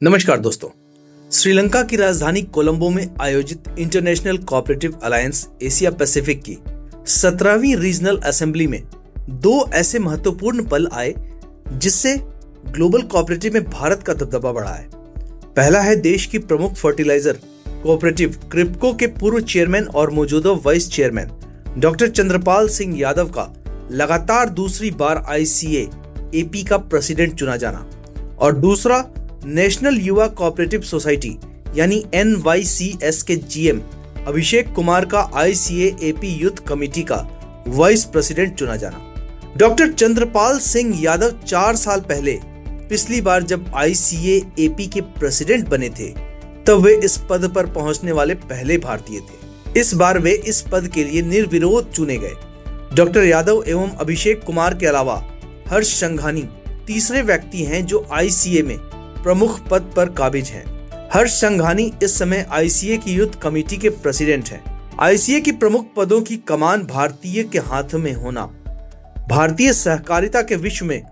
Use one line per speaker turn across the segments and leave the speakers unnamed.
नमस्कार दोस्तों। श्रीलंका की राजधानी कोलंबो में आयोजित international cooperative alliance Asia Pacific की 17वीं रीजनल असेंबली में दो ऐसे महत्वपूर्ण पल आए जिससे ग्लोबल कोऑपरेटिव में भारत का दबदबा बढ़ा है। पहला है देश की प्रमुख फर्टिलाइजर कोऑपरेटिव क्रिप्को के पूर्व चेयरमैन और मौजूदा vice chairman doctor Chandrapal Singh Yadav का लगातार दूसरी बार आईसीए एपी का प्रेसिडेंट चुना जाना, और दूसरा नेशनल युवा कोऑपरेटिव सोसाइटी यानी NYCS के जीएम अभिषेक कुमार का आईसीए एपी यूथ कमेटी का वाइस प्रेसिडेंट चुना जाना। डॉक्टर चंद्रपाल सिंह यादव 4 साल पहले पिछली बार जब आईसीए एपी के प्रेसिडेंट बने थे तब वे इस पद पर पहुंचने वाले पहले भारतीय थे। इस बार वे इस पद के लिए निर्विरोध चुने गए। डॉक्टर यादव एवं अभिषेक कुमार के अलावा हर्ष संघानी तीसरे व्यक्ति हैं जो आईसीए में प्रमुख पद पर काबिज हैं। हर्ष संघानी इस समय आईसीए की यूथ कमेटी के प्रेसिडेंट हैं। आईसीए की प्रमुख पदों की कमान भारतीय के हाथ में होना भारतीय सहकारिता के विश्व में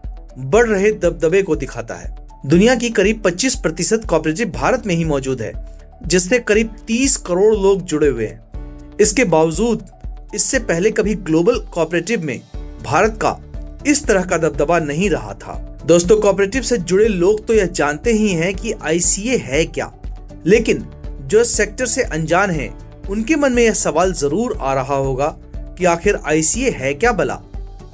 बढ़ रहे दबदबे को दिखाता है। दुनिया की करीब 25% कोऑपरेटिव भारत में ही मौजूद है, जिससे करीब 30 करोड़ लोग जुड़े हुए हैं। इसके बावजूद इससे पहले कभी ग्लोबल कोऑपरेटिव में भारत का इस तरह का दबदबा नहीं रहा था। दोस्तों, कोऑपरेटिव से जुड़े लोग तो यह जानते ही हैं कि आईसीए है क्या, लेकिन जो सेक्टर से अनजान हैं, उनके मन में यह सवाल जरूर आ रहा होगा कि आखिर आईसीए है क्या भला।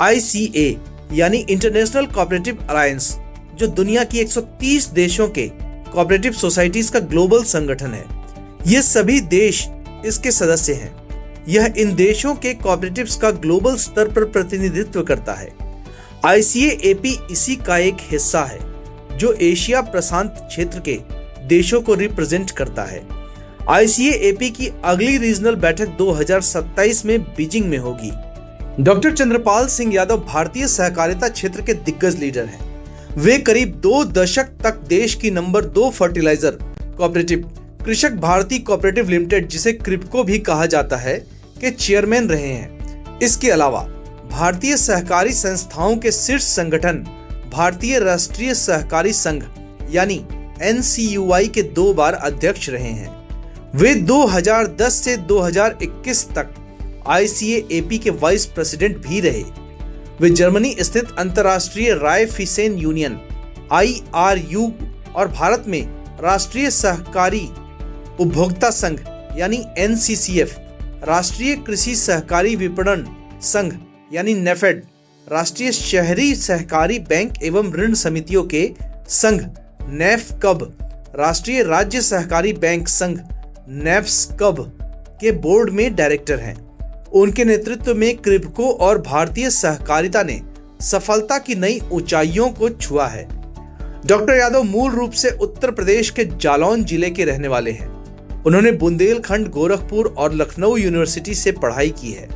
आईसीए यानी इंटरनेशनल कोऑपरेटिव अलायंस, जो दुनिया की 130 देशों के कोऑपरेटिव सोसाइटीज का ग्लोबल संगठन है। ये सभी देश इसके सदस्य हैं। यह इन देशों के कोऑपरेटिव्स का ग्लोबल स्तर पर प्रतिनिधित्व करता है। आईसीए एपी इसी का एक हिस्सा है जो एशिया प्रशांत क्षेत्र के देशों को रिप्रेजेंट करता है। आईसीए एपी की अगली रीजनल बैठक 2027 में बीजिंग में होगी। डॉक्टर चंद्रपाल सिंह यादव भारतीय सहकारिता क्षेत्र के दिग्गज लीडर हैं। वे करीब 2 दशक तक देश की नंबर 2 फर्टिलाइजर कोऑपरेटिव कृषक भारती कोऑपरेटिव लिमिटेड, जिसे क्रिप्को भी कहा जाता है, के चेयरमैन रहे हैं। इसके अलावा भारतीय सहकारी संस्थाओं के शीर्ष संगठन भारतीय राष्ट्रीय सहकारी संघ यानी NCUI के 2 बार अध्यक्ष रहे हैं। वे 2010 से 2021 तक आईसीए एपी के वाइस प्रेसिडेंट भी रहे। वे जर्मनी स्थित अंतर्राष्ट्रीय रायफिसेन यूनियन IRU और भारत में राष्ट्रीय सहकारी उपभोक्ता संघ यानी NCCF, राष्ट्रीय कृषि सहकारी विपणन संघ यानी नेफेड, राष्ट्रीय शहरी सहकारी बैंक एवं ऋण समितियों के संघ नेफकब, राष्ट्रीय राज्य सहकारी बैंक संघ नेफ्सकब के बोर्ड में डायरेक्टर हैं। उनके नेतृत्व में क्रिप्को और भारतीय सहकारिता ने सफलता की नई ऊंचाइयों को छुआ है। डॉक्टर यादव मूल रूप से उत्तर प्रदेश के जालौन जिले के रहने वाले हैं। उन्होंने बुंदेलखंड, गोरखपुर और लखनऊ यूनिवर्सिटी से पढ़ाई की है।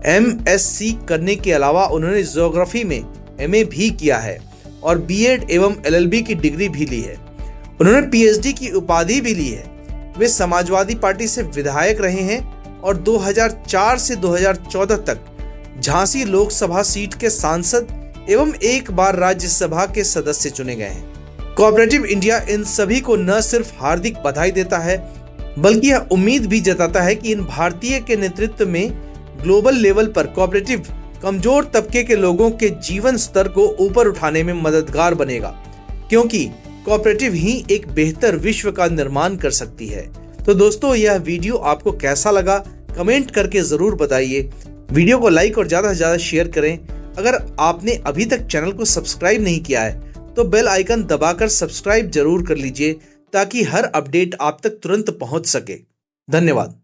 MSc करने के अलावा उन्होंने ज्योग्राफी में MA भी किया है और BEd एवं LLB की डिग्री भी ली है। उन्होंने PhD की उपाधि भी ली है। वे समाजवादी पार्टी से विधायक रहे हैं और 2004 से 2014 तक झांसी लोकसभा सीट के सांसद एवं एक बार राज्यसभा के सदस्य चुने गए हैं। कोऑपरेटिव इंडिया इन सभी को न सिर्फ हार्दिक बधाई देता है, बल्कि यह उम्मीद भी जताता है कि इन भारतीय के नेतृत्व में ग्लोबल लेवल पर कोऑपरेटिव कमजोर तबके के लोगों के जीवन स्तर को ऊपर उठाने में मददगार बनेगा, क्योंकि कोऑपरेटिव ही एक बेहतर विश्व का निर्माण कर सकती है। तो दोस्तों, यह वीडियो आपको कैसा लगा कमेंट करके जरूर बताइए। वीडियो को लाइक और ज्यादा से ज्यादा शेयर करें। अगर आपने अभी तक चैनल को सब्सक्राइब नहीं किया है तो बेल आइकन दबाकर सब्सक्राइब जरूर कर लीजिए, ताकि हर अपडेट आप तक तुरंत पहुंच सके। धन्यवाद।